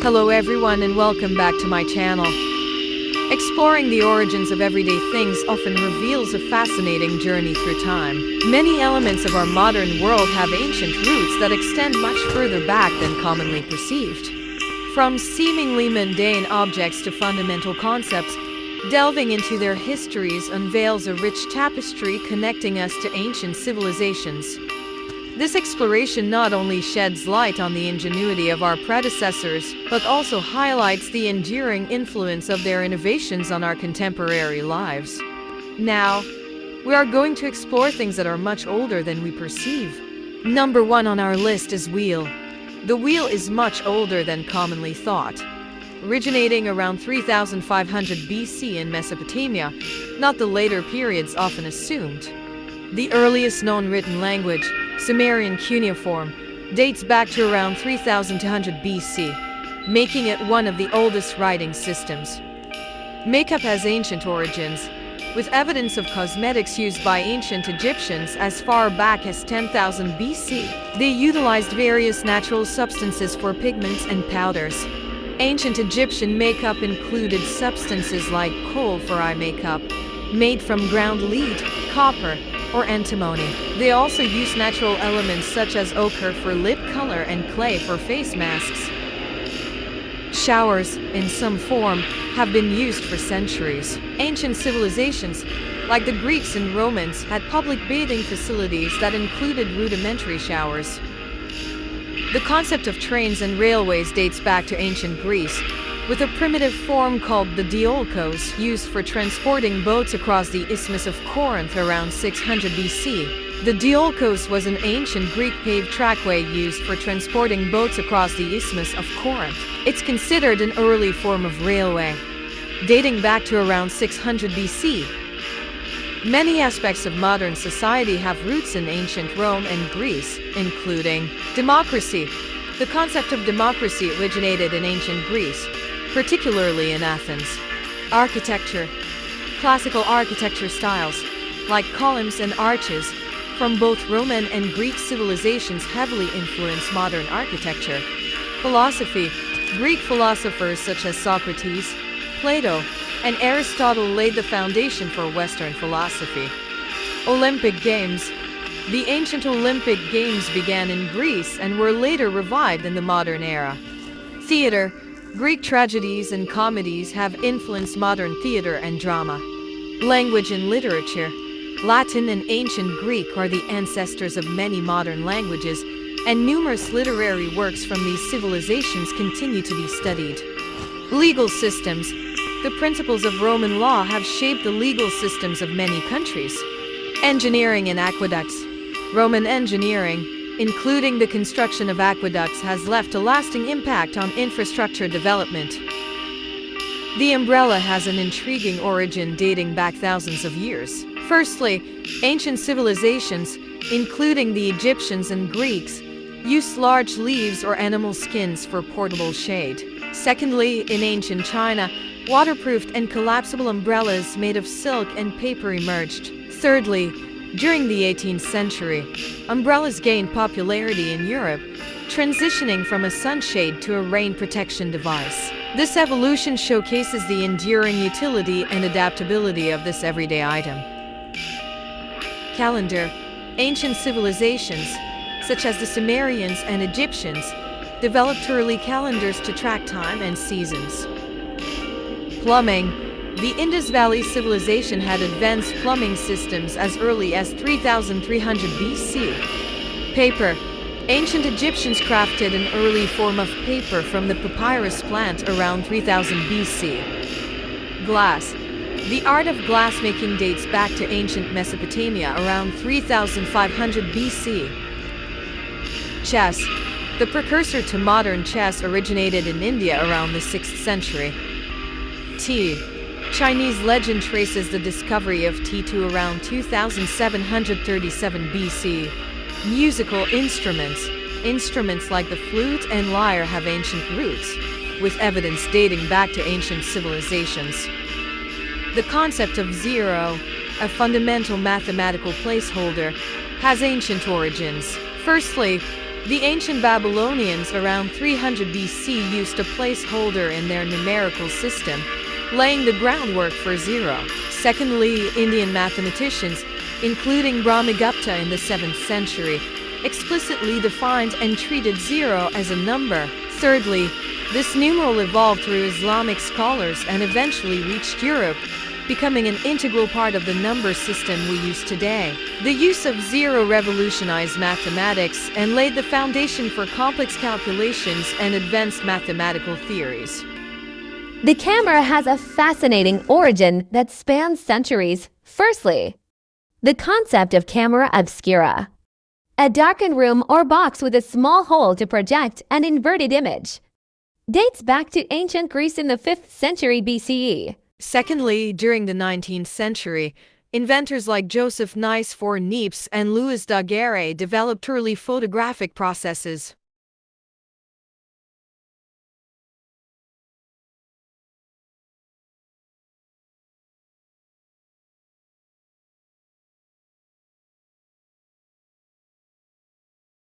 Hello everyone and welcome back to my channel. Exploring the origins of everyday things often reveals a fascinating journey through time. Many elements of our modern world have ancient roots that extend much further back than commonly perceived. From seemingly mundane objects to fundamental concepts, delving into their histories unveils a rich tapestry connecting us to ancient civilizations. This exploration not only sheds light on the ingenuity of our predecessors, but also highlights the enduring influence of their innovations on our contemporary lives. Now, we are going to explore things that are much older than we perceive. Number 1 on our list is wheel. The wheel is much older than commonly thought. Originating around 3500 BC in Mesopotamia, not the later periods often assumed. The earliest known written language, Sumerian cuneiform, dates back to around 3200 BC, making it one of the oldest writing systems. Makeup has ancient origins, with evidence of cosmetics used by ancient Egyptians as far back as 10,000 BC. They utilized various natural substances for pigments and powders. Ancient Egyptian makeup included substances like kohl for eye makeup, made from ground lead, copper, or antimony. They also used natural elements such as ochre for lip color and clay for face masks. Showers, in some form, have been used for centuries. Ancient civilizations, like the Greeks and Romans, had public bathing facilities that included rudimentary showers. The concept of trains and railways dates back to ancient Greece, with a primitive form called the diolkos used for transporting boats across the Isthmus of Corinth around 600 BC. The diolkos was an ancient Greek paved trackway used for transporting boats across the Isthmus of Corinth. It's considered an early form of railway, dating back to around 600 BC. Many aspects of modern society have roots in ancient Rome and Greece, including democracy. The concept of democracy originated in ancient Greece, particularly in Athens. Architecture. Classical architecture styles, like columns and arches, from both Roman and Greek civilizations heavily influence modern architecture. Philosophy. Greek philosophers such as Socrates, Plato, and Aristotle laid the foundation for Western philosophy. Olympic Games. The ancient Olympic Games began in Greece and were later revived in the modern era. Theater. Greek tragedies and comedies have influenced modern theater and drama. Language and literature. Latin and ancient Greek are the ancestors of many modern languages, and numerous literary works from these civilizations continue to be studied. Legal systems. The principles of Roman law have shaped the legal systems of many countries. Engineering and aqueducts. Roman engineering, including the construction of aqueducts, has left a lasting impact on infrastructure development. The umbrella has an intriguing origin dating back thousands of years. Firstly, ancient civilizations, including the Egyptians and Greeks, used large leaves or animal skins for portable shade. Secondly, in ancient China, waterproofed and collapsible umbrellas made of silk and paper emerged. Thirdly, during the 18th century, umbrellas gained popularity in Europe, transitioning from a sunshade to a rain protection device. This evolution showcases the enduring utility and adaptability of this everyday item. Calendar. Ancient civilizations, such as the Sumerians and Egyptians, developed early calendars to track time and seasons. Plumbing. The Indus Valley civilization had advanced plumbing systems as early as 3300 BC. Paper. Ancient Egyptians crafted an early form of paper from the papyrus plant around 3000 BC. Glass. The art of glassmaking dates back to ancient Mesopotamia around 3500 BC. Chess. The precursor to modern chess originated in India around the 6th century. Tea. Chinese legend traces the discovery of tea to around 2737 BC. Musical instruments. Instruments like the flute and lyre have ancient roots, with evidence dating back to ancient civilizations. The concept of zero, a fundamental mathematical placeholder, has ancient origins. Firstly, The ancient Babylonians around 300 BC used a placeholder in their numerical system, laying the groundwork for zero. Secondly, Indian mathematicians, including Brahmagupta in the 7th century, explicitly defined and treated zero as a number. Thirdly, this numeral evolved through Islamic scholars and eventually reached Europe, becoming an integral part of the number system we use today. The use of zero revolutionized mathematics and laid the foundation for complex calculations and advanced mathematical theories. The camera has a fascinating origin that spans centuries. Firstly, the concept of camera obscura, a darkened room or box with a small hole to project an inverted image, dates back to ancient Greece in the 5th century BCE. Secondly, during the 19th century, inventors like Joseph Nicephore Niepce and Louis Daguerre developed early photographic processes.